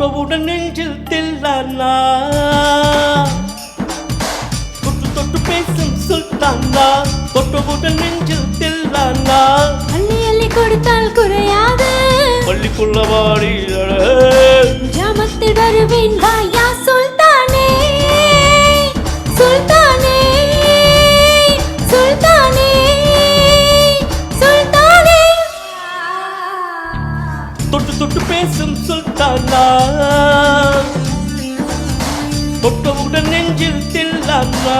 தொட்டவுடன் நெஞ்சில் தில்லானா தொட்டு தொட்டு பேசும் சுல்தானா தொட்டவுடன் நெஞ்சில் தில்லானா அள்ளி அள்ளி கொடுத்தால் குறையாது பள்ளிக்குள்ள வாடி ஜாமத்தில் வருவேன் வாயா சுல்தானே சுல்தானே சுல்தானே சுல்தானே தொட்டு தொட்டு பேசும் சுல்தானா தொட்டவுடன் நெஞ்சில் தில்லானா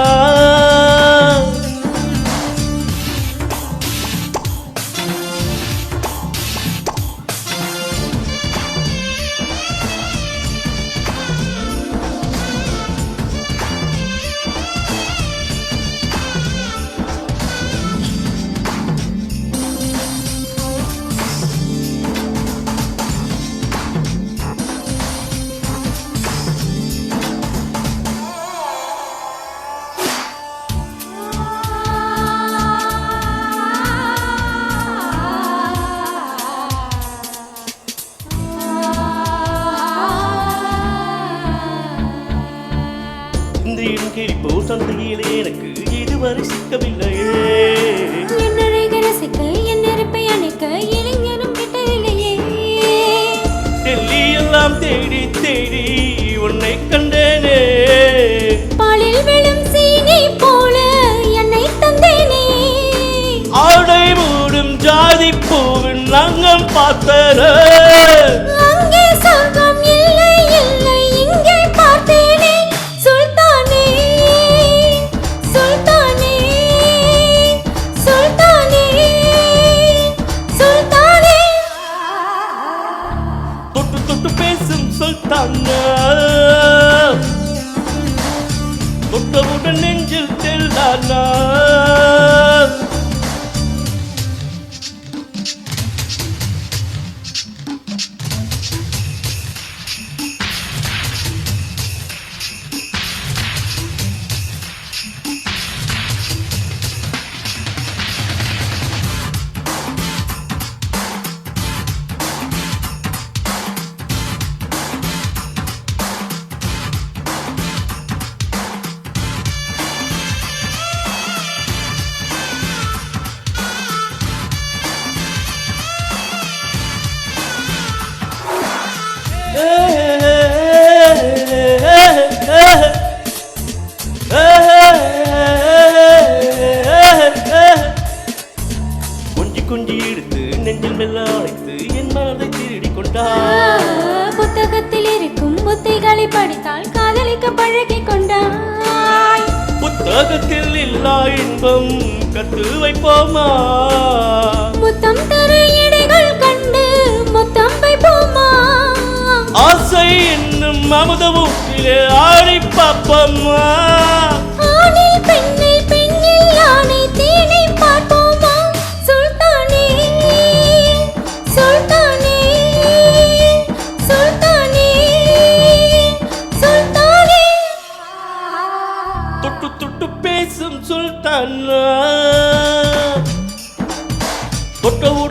கிழிப்போ சந்தையிலே எனக்கு இதுவரை சிக்கவில்லையே என்னழகை ரசிக்க என் நெருப்பை அணைக்க இளைஞரும் கிட்டவில்லையே டெல்லி எல்லாம் தேடி தேடி உன்னை கண்டேனே பாலில் விழும் சீனி போல என்னை தந்தேனே ஆடை மூடும் ஜாதி பூவின் அங்கம் பார்த்தன அங்கே சொர்க்கம் இல்லை இல்லை இங்கே பார்த்தேனே சுல்தானே சுல்தானே சுல்தானே சுல்தானே தொட்டு தொட்டு பேசும் சுல்தானா தொட்டவுடன் நெஞ்சில் தில்லானா கொஞ்சி கொஞ்சி எடுத்து நெஞ்சில் மெல்ல அழைத்து என் மனதை திருடி கொண்டாய் புத்தகத்தில் இருக்கும் புத்தைகளை படித்தால் காதலிக்க பழகி கொண்டாய் புத்தகத்தில் இல்லா இன்பம் கத்து வைப்போமா முத்தம் தர எடைகள் கண்டு முத்தம் வைப்போமா ஆசை என்னும் அமுத ஊற்றிலே ஆடி பாப்பம்மா ஆணில் பெண்ணில் பெண்ணில் ஆணை தேனை பார்ப்போமா சுல்தானே சுல்தானே சுல்தானே சுல்தானே தொட்டு தொட்டு பேசும் சுல்தானா தொட்டவுடன்